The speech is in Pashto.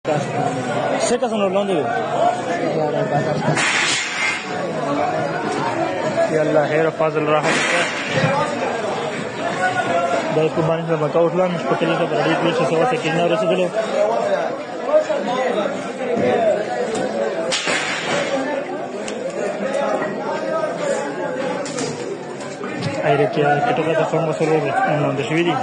Secas son los blondes. Y الله خير فاضل راحه د قرباني سره بکاوټ لا مش پکې لګا بردي پلیس سوا سکه نه رسیدلو اېره کې ټکو ته کوم وسلو نو د شوی دي